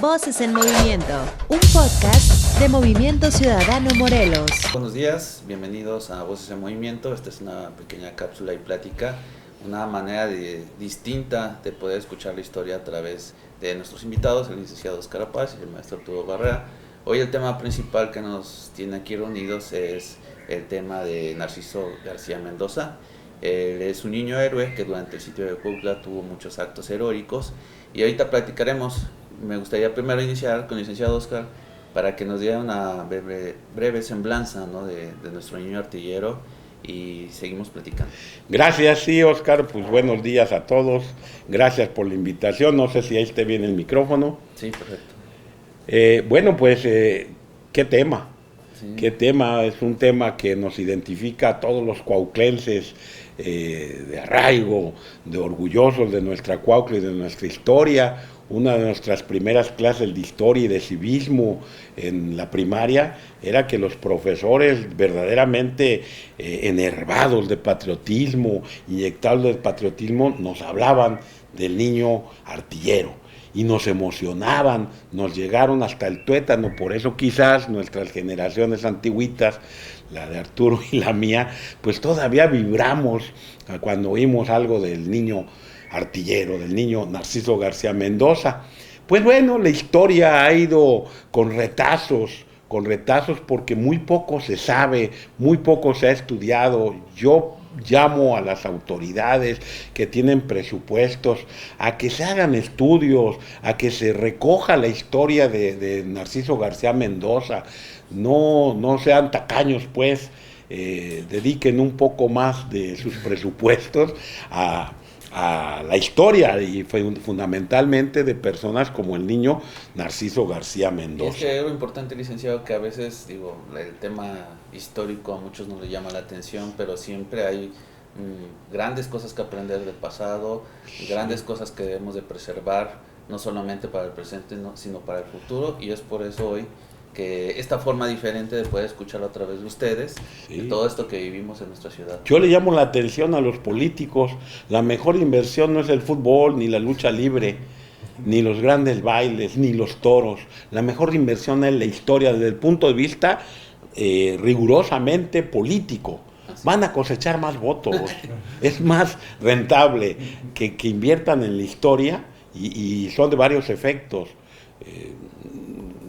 Voces en Movimiento, un podcast de Movimiento Ciudadano Morelos. Buenos días, bienvenidos a Voces en Movimiento. Esta es una pequeña cápsula y plática, una manera distinta de poder escuchar la historia a través de nuestros invitados, el licenciado Oscar Paz y el maestro Arturo Barrera. Hoy el tema principal que nos tiene aquí reunidos es el tema de Narciso García Mendoza. Él es un niño héroe que durante el sitio de Cuautla tuvo muchos actos heroicos y ahorita platicaremos. Me gustaría primero iniciar con el licenciado Oscar para que nos diera una breve semblanza, ¿no?, de nuestro niño artillero y seguimos platicando. Gracias, sí, Oscar, pues buenos días a todos, gracias por la invitación, no sé si ahí esté bien el micrófono. Sí, perfecto. ¿Qué tema? Sí. ¿Qué tema? Es un tema que nos identifica a todos los cuautlenses, de arraigo, de orgullosos de nuestra Cuautla y de nuestra historia. Una de nuestras primeras clases de historia y de civismo en la primaria era que los profesores verdaderamente enervados de patriotismo, inyectados de patriotismo, nos hablaban del niño artillero y nos emocionaban, nos llegaron hasta el tuétano. Por eso quizás nuestras generaciones antiguitas, la de Arturo y la mía, pues todavía vibramos cuando oímos algo del niño artillero, del niño Narciso García Mendoza. Pues bueno, la historia ha ido con retazos porque muy poco se sabe, muy poco se ha estudiado. Yo llamo a las autoridades que tienen presupuestos a que se hagan estudios, a que se recoja la historia de Narciso García Mendoza. No sean tacaños, pues, dediquen un poco más de sus presupuestos a la historia y fundamentalmente de personas como el niño Narciso García Mendoza. Y es que algo importante, licenciado, que a veces, el tema histórico a muchos no le llama la atención, pero siempre hay grandes cosas que aprender del pasado, grandes cosas que debemos de preservar, no solamente para el presente, sino para el futuro, y es por eso hoy que esta forma diferente de poder escucharlo a través de ustedes, sí, de todo esto que vivimos en nuestra ciudad. Yo le llamo la atención a los políticos. La mejor inversión no es el fútbol, ni la lucha libre, ni los grandes bailes, ni los toros. La mejor inversión es la historia desde el punto de vista rigurosamente político. Van a cosechar más votos. Es más rentable que inviertan en la historia y son de varios efectos.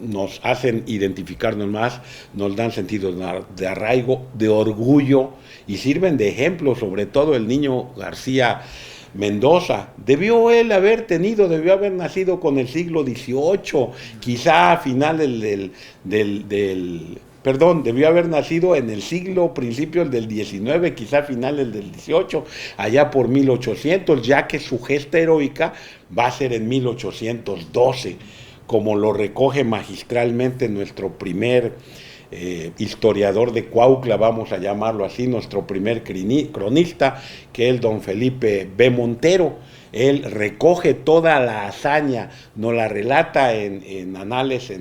Nos hacen identificarnos más, nos dan sentido de arraigo, de orgullo y sirven de ejemplo, sobre todo el niño García Mendoza. Debió haber nacido con el siglo XVIII, quizá a finales debió haber nacido en el principios del XIX, quizá a finales del XVIII, allá por 1800, ya que su gesta heroica va a ser en 1812. Como lo recoge magistralmente nuestro primer historiador de Cuautla, vamos a llamarlo así, nuestro primer cronista, que es don Felipe B. Montero. Él recoge toda la hazaña, nos la relata en anales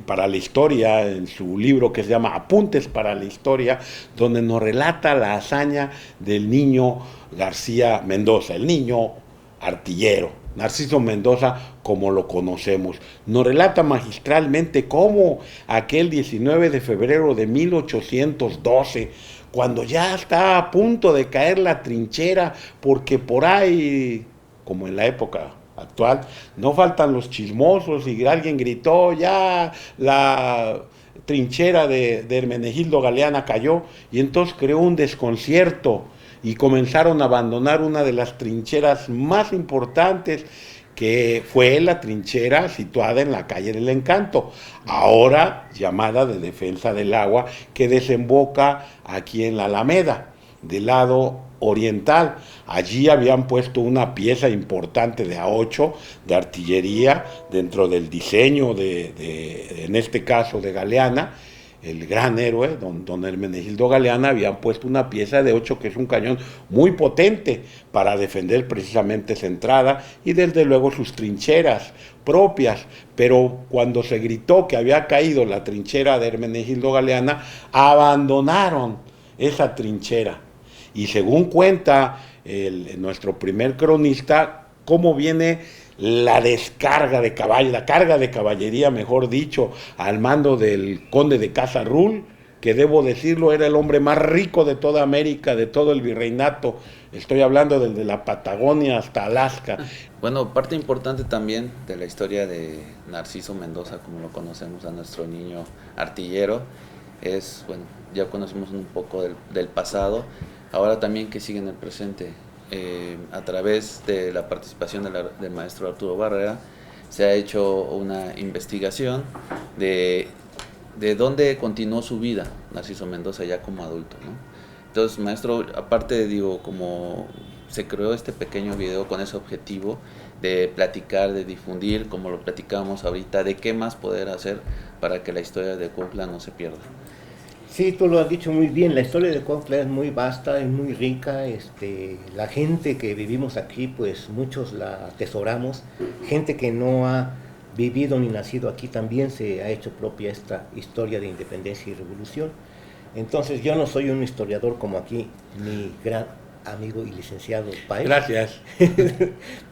para la historia, en su libro que se llama Apuntes para la Historia, donde nos relata la hazaña del niño García Mendoza, el niño artillero. Narciso Mendoza, como lo conocemos, nos relata magistralmente cómo aquel 19 de febrero de 1812, cuando ya está a punto de caer la trinchera, porque por ahí, como en la época actual, no faltan los chismosos y alguien gritó, ya la trinchera de Hermenegildo Galeana cayó, y entonces creó un desconcierto y comenzaron a abandonar una de las trincheras más importantes, que fue la trinchera situada en la calle del Encanto, ahora llamada de Defensa del Agua, que desemboca aquí en la Alameda, del lado oriental. Allí habían puesto una pieza importante de A8 de artillería dentro del diseño en este caso de Galeana, el gran héroe, don Hermenegildo Galeana. Habían puesto una pieza de 8, que es un cañón muy potente para defender precisamente esa entrada y desde luego sus trincheras propias. Pero cuando se gritó que había caído la trinchera de Hermenegildo Galeana, abandonaron esa trinchera. Y según cuenta nuestro primer cronista, cómo viene la descarga de caballos, la carga de caballería, mejor dicho, al mando del conde de Casa Rull, que debo decirlo, era el hombre más rico de toda América, de todo el virreinato. Estoy hablando desde la Patagonia hasta Alaska. Bueno, parte importante también de la historia de Narciso Mendoza, como lo conocemos a nuestro niño artillero, es, bueno, ya conocimos un poco del pasado, ahora también que sigue en el presente. A través de la participación del maestro Arturo Barrera, se ha hecho una investigación de dónde continuó su vida Narciso Mendoza ya como adulto, ¿no? Entonces, maestro, aparte, digo, como se creó este pequeño video con ese objetivo de platicar, de difundir, como lo platicábamos ahorita, de qué más poder hacer para que la historia de Cuautla no se pierda. Sí, tú lo has dicho muy bien, la historia de Cuautla es muy vasta, es muy rica, la gente que vivimos aquí, pues muchos la atesoramos, gente que no ha vivido ni nacido aquí también se ha hecho propia esta historia de independencia y revolución. Entonces yo no soy un historiador como aquí, mi gran amigo y licenciado Páez. Gracias.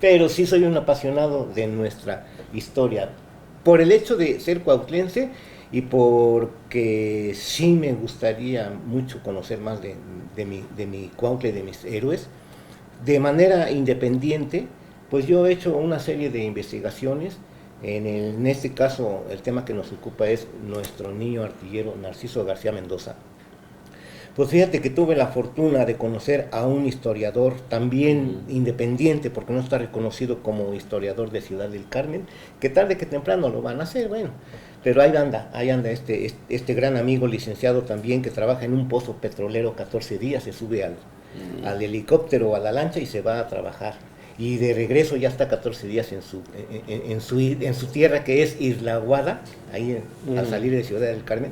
Pero sí soy un apasionado de nuestra historia, por el hecho de ser cuautlense y porque sí me gustaría mucho conocer más de mi Cuautla y de mis héroes. De manera independiente, pues yo he hecho una serie de investigaciones. En este caso, el tema que nos ocupa es nuestro niño artillero Narciso García Mendoza. Pues fíjate que tuve la fortuna de conocer a un historiador también independiente, porque no está reconocido como historiador de Ciudad del Carmen, que tarde que temprano lo van a hacer, bueno, pero ahí anda este gran amigo licenciado también, que trabaja en un pozo petrolero 14 días, se sube al helicóptero o a la lancha y se va a trabajar. Y de regreso ya está 14 días en su tierra, que es Isla Aguada, ahí al salir de Ciudad del Carmen,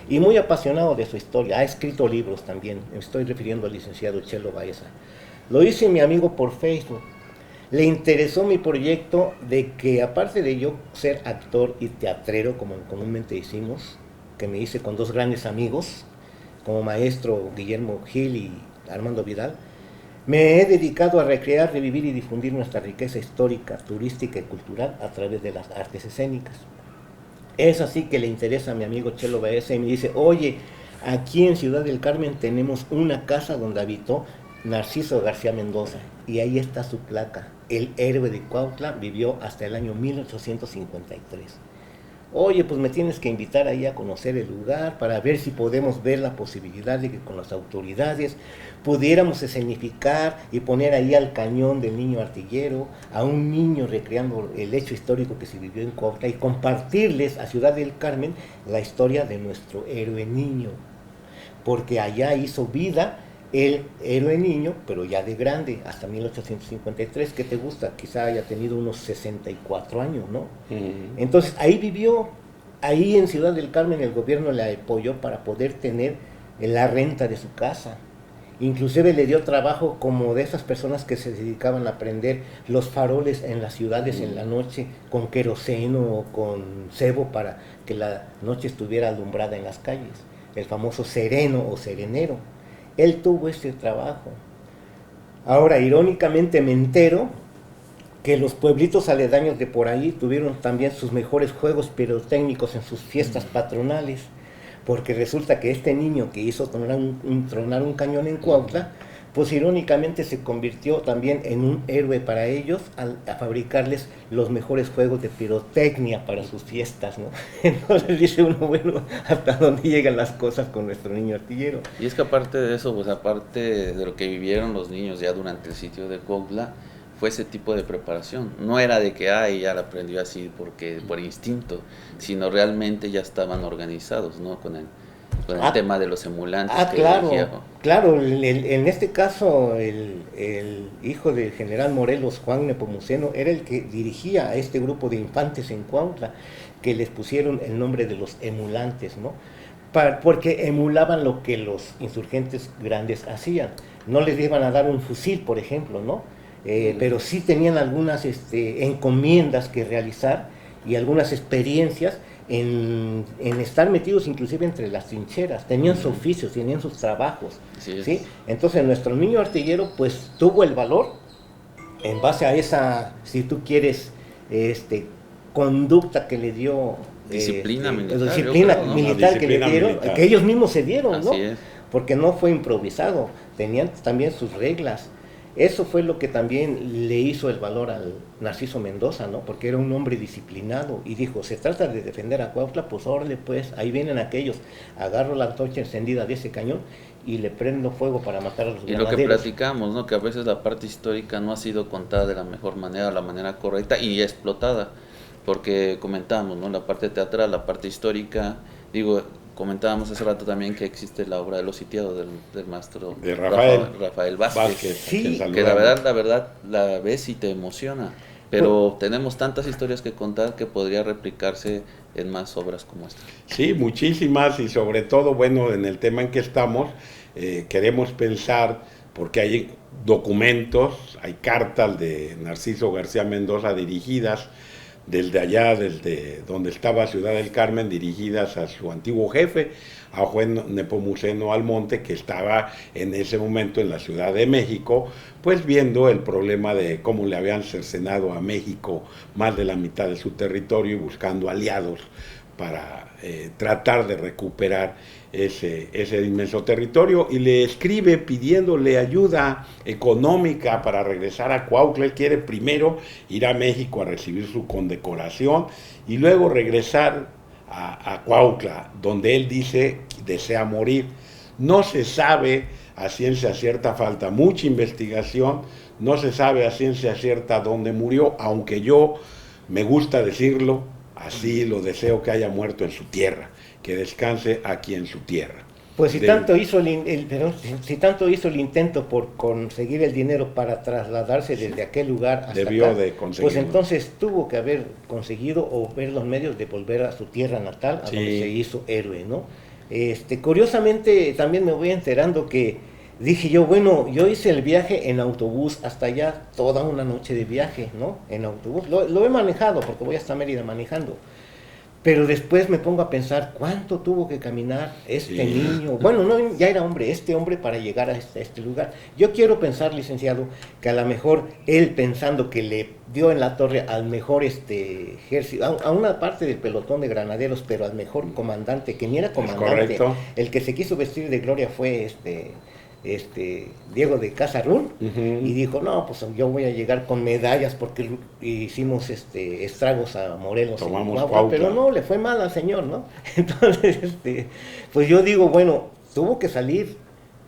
y muy apasionado de su historia. Ha escrito libros también, me estoy refiriendo al licenciado Chelo Baeza. Lo hice mi amigo por Facebook. Le interesó mi proyecto de que, aparte de yo ser actor y teatrero, como comúnmente decimos, que me hice con dos grandes amigos, como maestro Guillermo Gil y Armando Vidal, me he dedicado a recrear, revivir y difundir nuestra riqueza histórica, turística y cultural a través de las artes escénicas. Es así que le interesa a mi amigo Chelo Baeza y me dice: oye, aquí en Ciudad del Carmen tenemos una casa donde habitó Narciso García Mendoza, y ahí está su placa. El héroe de Cuautla vivió hasta el año 1853. Oye, pues me tienes que invitar ahí a conocer el lugar para ver si podemos ver la posibilidad de que con las autoridades pudiéramos escenificar y poner ahí al cañón del niño artillero, a un niño recreando el hecho histórico que se vivió en Cuautla, y compartirles a Ciudad del Carmen la historia de nuestro héroe niño, porque allá hizo vida el héroe niño, pero ya de grande, hasta 1853, ¿qué te gusta? Quizá haya tenido unos 64 años, ¿no? Entonces ahí vivió, ahí en Ciudad del Carmen el gobierno le apoyó para poder tener la renta de su casa. Inclusive le dio trabajo como de esas personas que se dedicaban a prender los faroles en las ciudades en la noche con queroseno o con cebo para que la noche estuviera alumbrada en las calles, el famoso sereno o serenero. Él tuvo ese trabajo. Ahora, irónicamente me entero que los pueblitos aledaños de por ahí tuvieron también sus mejores juegos pirotécnicos en sus fiestas patronales, porque resulta que este niño que hizo tronar un cañón en Cuautla, pues irónicamente se convirtió también en un héroe para ellos a fabricarles los mejores juegos de pirotecnia para sus fiestas, ¿no? Entonces dice uno, bueno, ¿hasta dónde llegan las cosas con nuestro niño artillero? Y es que aparte de eso, pues aparte de lo que vivieron los niños ya durante el sitio de Cuautla, fue ese tipo de preparación. No era de que ya la aprendió así por instinto, sino realmente ya estaban organizados, ¿no? Con el tema de los emulantes. Claro, en este caso el hijo del general Morelos, Juan Nepomuceno, era el que dirigía a este grupo de infantes en Cuautla, que les pusieron el nombre de los emulantes, ¿no? Porque emulaban lo que los insurgentes grandes hacían. No les iban a dar un fusil, por ejemplo, ¿no? Pero sí tenían algunas encomiendas que realizar y algunas experiencias en estar metidos inclusive entre las trincheras. Tenían sus oficios, tenían sus trabajos, ¿sí? Entonces nuestro niño artillero pues tuvo el valor, en base a esa, si tú quieres, conducta que le dio, Disciplina militar, disciplina yo creo, ¿no? militar La que le disciplina dieron, militar. que ellos mismos se dieron, Así ¿no? es. Porque no fue improvisado, tenían también sus reglas. Eso fue lo que también le hizo el valor al Narciso Mendoza, ¿no? Porque era un hombre disciplinado y dijo, se trata de defender a Cuautla, pues órale, pues, ahí vienen aquellos, agarro la antorcha encendida de ese cañón y le prendo fuego para matar a los Y lo que granaderos. platicamos, ¿no? Que a veces la parte histórica no ha sido contada de la mejor manera, la manera correcta y explotada, porque comentábamos, ¿no? La parte teatral, la parte histórica, digo, comentábamos hace rato también que existe la obra de Los Sitiados del maestro De Rafael Vázquez, Sí, a quien que la saludamos. verdad, la ves y te emociona, pero tenemos tantas historias que contar que podría replicarse en más obras como esta. Sí, muchísimas y sobre todo, bueno, en el tema en que estamos, queremos pensar, porque hay documentos, hay cartas de Narciso García Mendoza dirigidas desde allá, desde donde estaba Ciudad del Carmen, dirigidas a su antiguo jefe, a Juan Nepomuceno Almonte, que estaba en ese momento en la Ciudad de México, pues viendo el problema de cómo le habían cercenado a México más de la mitad de su territorio y buscando aliados para tratar de recuperar ese inmenso territorio, y le escribe pidiéndole ayuda económica para regresar a Cuautla. Él quiere primero ir a México a recibir su condecoración y luego regresar a Cuautla, donde él dice desea morir. No se sabe a ciencia cierta, falta mucha investigación, no se sabe a ciencia cierta dónde murió, aunque yo me gusta decirlo, así lo deseo, que haya muerto en su tierra, que descanse aquí en su tierra. Pues si De- tanto hizo si tanto hizo el intento por conseguir el dinero para trasladarse desde aquel lugar hasta Debió acá, de conseguirlo. pues entonces tuvo que haber conseguido o ver los medios de volver a su tierra natal, a Sí. donde se hizo héroe, ¿no? Curiosamente también me voy enterando que dije yo, bueno, yo hice el viaje en autobús hasta allá, toda una noche de viaje, ¿no? En autobús, lo he manejado porque voy hasta Mérida manejando. Pero después me pongo a pensar cuánto tuvo que caminar este Sí. niño, bueno, no, ya era hombre, este hombre para llegar a este lugar. Yo quiero pensar, licenciado, que a lo mejor él pensando que le dio en la torre al mejor ejército, a una parte del pelotón de granaderos, pero al mejor comandante, que ni era comandante, correcto. el que se quiso vestir de gloria fue Diego de Casarún, Ujú. y dijo, no, pues yo voy a llegar con medallas porque hicimos estragos a Morelos, en Tomamos Cuautla, Cuautla. pero no, le fue mal al señor, ¿no? Entonces, pues yo digo, bueno, tuvo que salir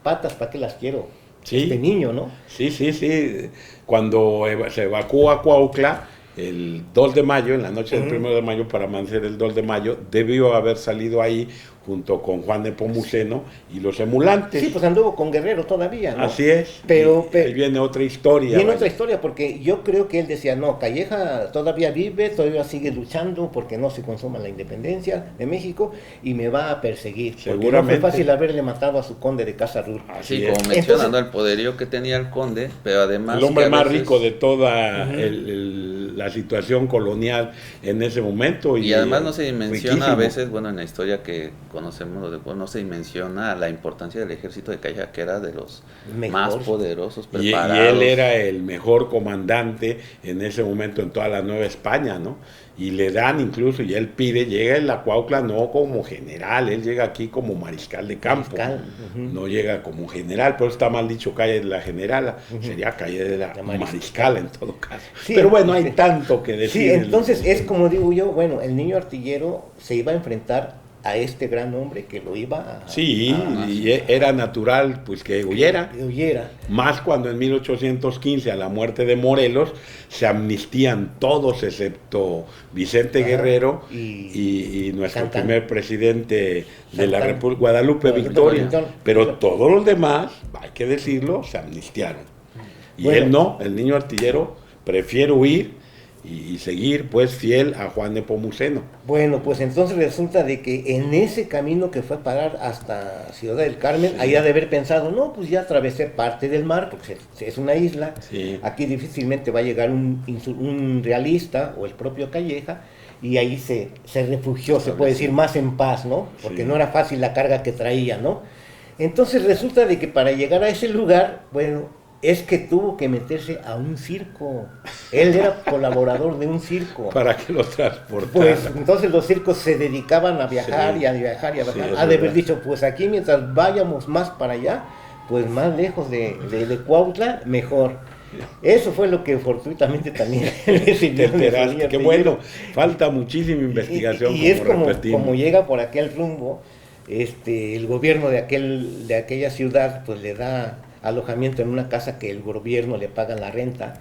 patas, ¿para qué las quiero? Sí. Este niño, ¿no? Sí, sí, sí. Cuando se evacuó a Cuautla, el 2 de mayo, en la noche del 1 de mayo, para amanecer el 2 de mayo, debió haber salido ahí junto con Juan Nepomuceno y los emulantes. Sí, pues anduvo con Guerrero todavía, ¿no? Así es. Pero, Y ahí viene otra historia. Viene vaya. otra historia, porque yo creo que él decía, no, Calleja todavía vive, todavía sigue luchando porque no se consuma la independencia de México y me va a perseguir. Porque no fue Seguramente. fácil haberle matado a su conde de Casarrul. Así Sí, es. como mencionando Entonces- el poderío que tenía el conde, pero además El hombre que a más veces- rico de toda la situación colonial en ese momento. Y además no se dimensiona a riquísimo. veces, bueno, en la historia que conocemos, no se dimensiona la importancia del ejército de Calleja, que era de los Mejor. más poderosos, Y preparados. él era el mejor comandante en ese momento en toda la Nueva España, ¿no? Y le dan incluso, y él pide, llega en la Cuautla no como general, él llega aquí como mariscal de campo, Mariscal, ujú. no llega como general, pero está mal dicho calle de la generala, sería calle de la La mariscal. mariscal en todo caso. Sí, pero bueno, hay sí. tanto que decir. Sí, entonces es como digo yo, bueno, el niño artillero se iba a enfrentar a este gran hombre que lo iba a... Sí, Ah, y sí. era natural pues que huyera. que huyera. Más cuando en 1815, a la muerte de Morelos, se amnistían todos excepto Vicente Ajá. Guerrero Y y nuestro Santana. primer presidente de la Santana. República, Guadalupe Guadalupe Victoria. Victoria. Pero todos los demás, hay que decirlo, se amnistiaron. Y Bueno. él no, el niño artillero prefiere huir y seguir pues fiel a Juan Nepomuceno. Bueno, pues entonces resulta de que en ese camino que fue a parar hasta Ciudad del Carmen, ahí ha de haber pensado, no, pues ya atravesé parte del mar, porque es una isla, Sí. aquí difícilmente va a llegar un realista o el propio Calleja, y ahí se refugió, se puede decir, más en paz, ¿no? Porque Sí. no era fácil la carga que traía, ¿no? Entonces resulta de que para llegar a ese lugar, bueno, es que tuvo que meterse a un circo. Él era colaborador de un circo. Para que lo transportara. Pues entonces los circos se dedicaban a viajar Sí. y a viajar y a viajar. Sí, es Ha de haber verdad. dicho, pues aquí mientras vayamos más para allá, pues más lejos de Cuautla, mejor. Eso fue lo que fortuitamente también Te recibió nuestro enteraste, niño qué artillero. bueno, falta muchísima investigación. Y es como repetimos. llega por aquel rumbo, el gobierno de aquella ciudad pues le da alojamiento en una casa que el gobierno le paga la renta,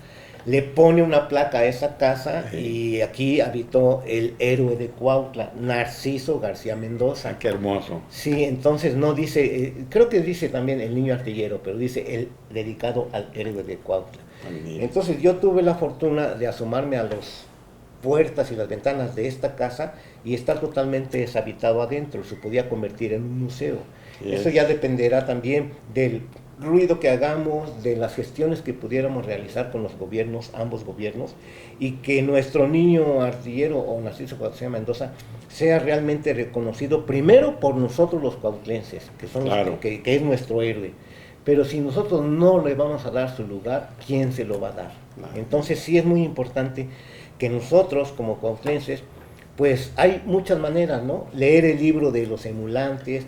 le pone una placa a esa casa Sí. y aquí habitó el héroe de Cuautla, Narciso García Mendoza. Ah, qué hermoso. Sí, entonces no dice, creo que dice también el niño artillero, pero dice el dedicado al héroe de Cuautla. También. Entonces yo tuve la fortuna de asomarme a las puertas y las ventanas de esta casa y estar totalmente deshabitado adentro, se podía convertir en un museo. Sí, Eso ya dependerá también del ruido que hagamos, de las gestiones que pudiéramos realizar con los gobiernos, ambos gobiernos, y que nuestro niño artillero o Narciso García Mendoza sea realmente reconocido primero por nosotros los cuautlenses, que son Claro. que es nuestro héroe. Pero si nosotros no le vamos a dar su lugar, ¿quién se lo va a dar? Claro. Entonces sí es muy importante que nosotros como cuautlenses, pues hay muchas maneras, ¿no? Leer el libro de los emulantes,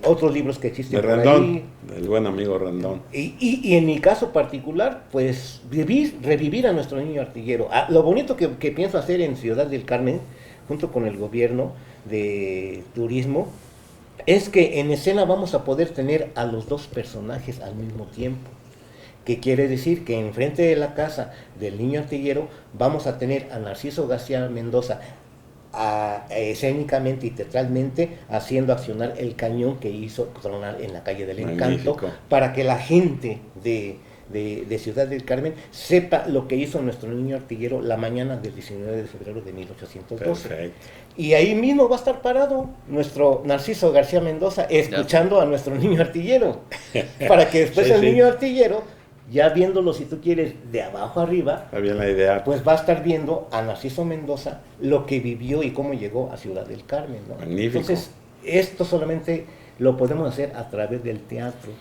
otros libros que existen De por Rendón, ahí. el buen amigo Rendón. Y en mi caso particular, pues revivir a nuestro niño artillero. Lo bonito que pienso hacer en Ciudad del Carmen, junto con el gobierno de turismo, es que en escena vamos a poder tener a los dos personajes al mismo tiempo. Que quiere decir que enfrente de la casa del niño artillero vamos a tener a Narciso García Mendoza escénicamente y teatralmente haciendo accionar el cañón que hizo tronar en la calle del Encanto, Magnífico. para que la gente de Ciudad del Carmen sepa lo que hizo nuestro niño artillero la mañana del 19 de febrero de 1812. Perfecto. Y ahí mismo va a estar parado nuestro Narciso García Mendoza escuchando a nuestro niño artillero, para que después Sí, el sí. niño artillero, ya viéndolo, si tú quieres, de abajo arriba, Está bien la idea. pues va a estar viendo a Narciso Mendoza lo que vivió y cómo llegó a Ciudad del Carmen, ¿no? Magnífico. Entonces, esto solamente lo podemos hacer a través del teatro,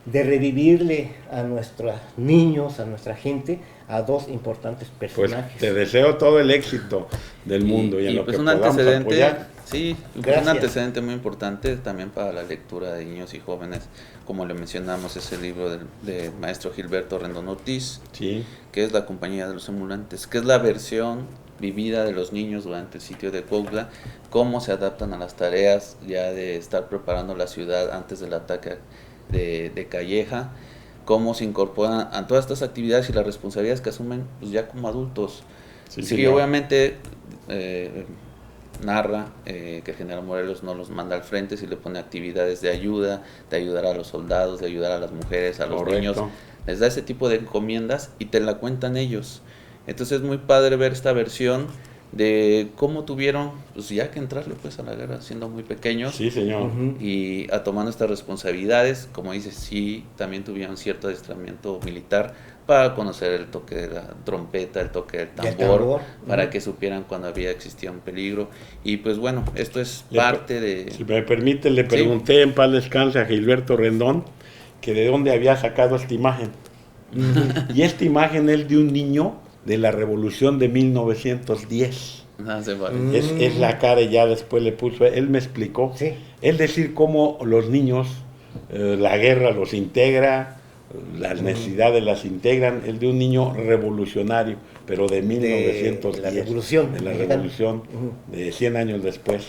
de revivirle a nuestros niños, a nuestra gente, a dos importantes Pues personajes. te deseo todo el éxito del mundo y en lo pues que un podamos antecedente, apoyar. sí, pues Gracias. un antecedente muy importante también para la lectura de niños y jóvenes, como le mencionamos, es el libro del maestro Gilberto Rendón Ortiz, Sí, que es La compañía de los emulantes, que es la versión vivida de los niños durante el sitio de Cuautla, cómo se adaptan a las tareas ya de estar preparando la ciudad antes del ataque de Calleja, cómo se incorporan a todas estas actividades y las responsabilidades que asumen pues ya como adultos. sí, Sí, señor. obviamente narra que el general Morelos no los manda al frente, si le pone actividades de ayuda, de ayudar a los soldados, de ayudar a las mujeres, a los Correcto. niños, les da ese tipo de encomiendas y te la cuentan ellos. Entonces es muy padre ver esta versión de cómo tuvieron, pues ya que entrarle pues a la guerra siendo muy pequeños. Sí, señor. Ujú. Y a tomando estas responsabilidades, como dices, sí, también tuvieron cierto adiestramiento militar para conocer el toque de la trompeta, el toque del Del tambor, tambor. para Ujú. que supieran cuando existía un peligro. Y pues bueno, esto es Le- parte de... Si me permite, le Sí. pregunté en paz descanse a Gilberto Rendón que de dónde había sacado esta imagen. Y esta imagen es de un niño de la Revolución de 1910. Ah, se vale. Mm. Es la cara y ya después le puso, él me explicó. Sí. Es decir, cómo los niños, la guerra los integra, las necesidades las integran. Es de un niño revolucionario, pero de 1910. la revolución De la mexicana. revolución, Ujú. de 100 años después.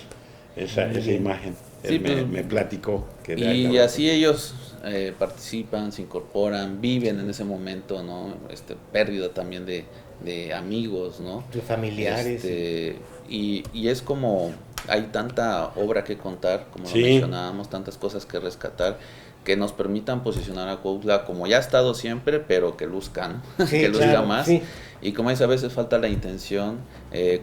Esa bien. imagen. Sí, Él pues, me platicó. Que de Y acá- así ellos participan, se incorporan, viven en ese momento, ¿no? Pérdida también de amigos, ¿no? De familiares. Y es como hay tanta obra que contar, como Sí. lo mencionábamos, tantas cosas que rescatar, que nos permitan posicionar a Cuautla como ya ha estado siempre, pero que luzca, ¿no? Sí, que luzca claro, más. sí. Y como dice, a veces falta la intención,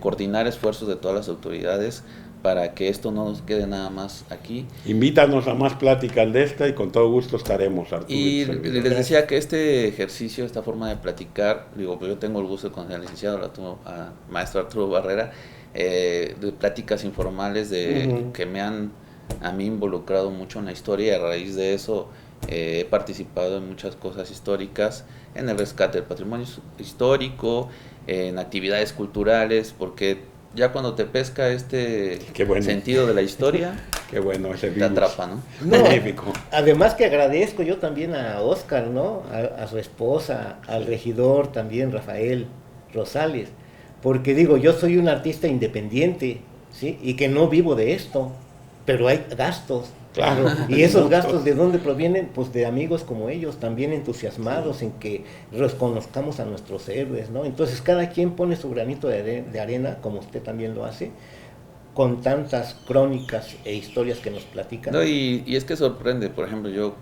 coordinar esfuerzos de todas las autoridades para que esto no nos quede nada más aquí. Invítanos a más pláticas de esta y con todo gusto estaremos, Arturo. Y tu servidor. les decía que este ejercicio, esta forma de platicar, digo, pues yo tengo el gusto de conocer al licenciado, a maestro Arturo Barrera, de pláticas informales Ujú. que me han a mí involucrado mucho en la historia y a raíz de eso he participado en muchas cosas históricas, en el rescate del patrimonio histórico, en actividades culturales, porque ya cuando te pesca Qué bueno. sentido de la historia, Qué bueno ese te virus. atrapa, ¿no? No, Magnífico. además que agradezco yo también a Oscar, ¿no? A su esposa, al regidor también, Rafael Rosales, porque digo, yo soy un artista independiente, ¿sí? Y que no vivo de esto, pero hay gastos. Claro. Y esos gastos, ¿de dónde provienen? Pues de amigos como ellos, también entusiasmados en que reconozcamos a nuestros héroes, ¿no? Entonces cada quien pone su granito de arena, como usted también lo hace, con tantas crónicas e historias que nos platican. No, y es que sorprende, por ejemplo,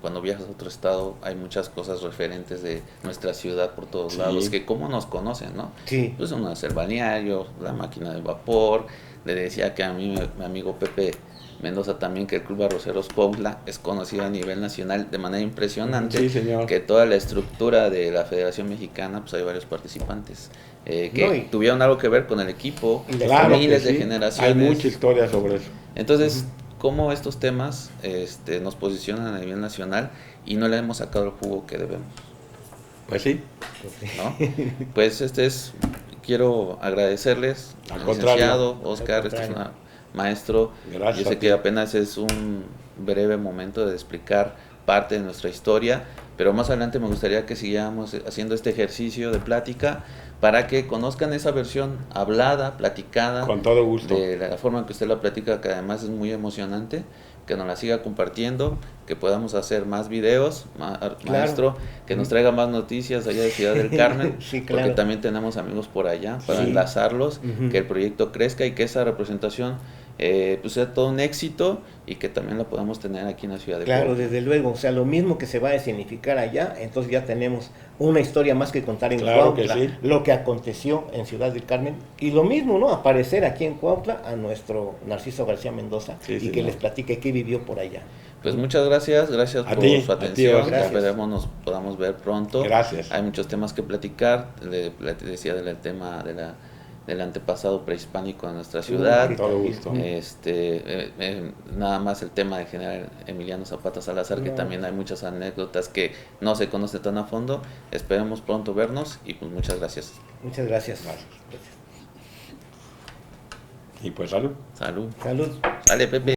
cuando viajas a otro estado, hay muchas cosas referentes de nuestra ciudad por todos Sí. lados, que cómo nos conocen, ¿no? Sí. Pues uno es el balneario, la máquina de vapor, le decía que a mí, mi amigo Pepe Mendoza también, que el Club Arroceros Cuautla es conocido a nivel nacional de manera impresionante, Sí, señor. que toda la estructura de la Federación Mexicana, pues hay varios participantes que No, y- tuvieron algo que ver con el equipo, Y la Claro que miles de sí. generaciones. Hay mucha historia sobre eso. Entonces, cómo estos temas nos posicionan a nivel nacional y no le hemos sacado el jugo que debemos, Pues sí. ¿no? Pues quiero agradecerles Al al contrario. licenciado Oscar, Al contrario. maestro. Gracias Yo a sé ti. que apenas es un breve momento de explicar parte de nuestra historia, pero más adelante me gustaría que siguiéramos haciendo este ejercicio de plática para que conozcan esa versión hablada, platicada, Con todo gusto. de la forma en que usted la platica, que además es muy emocionante, que nos la siga compartiendo, que podamos hacer más videos, maestro, que nos traiga más noticias allá de Ciudad del Carmen, Sí, porque claro. también tenemos amigos por allá para Sí. enlazarlos, Ujú. que el proyecto crezca y que esa representación pues sea todo un éxito y que también la podamos tener aquí en la ciudad de Claro, Puebla. desde luego, o sea, lo mismo que se va a escenificar allá, entonces ya tenemos una historia más que contar en Claro que Cuautla, sí. lo que aconteció en Ciudad del Carmen, y lo mismo, ¿no? Aparecer aquí en Cuautla a nuestro Narciso García Mendoza, Sí, y que señor. les platique qué vivió por allá. Pues muchas gracias A por ti, su a ti, atención, Oscar. esperemos nos podamos ver pronto. Gracias. Hay muchos temas que platicar, le decía del tema del antepasado prehispánico de nuestra ciudad. Con todo gusto. Nada más el tema de general Emiliano Zapata Salazar, que No. también hay muchas anécdotas que no se conoce tan a fondo. Esperemos pronto vernos y pues muchas gracias. Muchas gracias. Y pues salud. Salud. Salud. Dale, Pepe.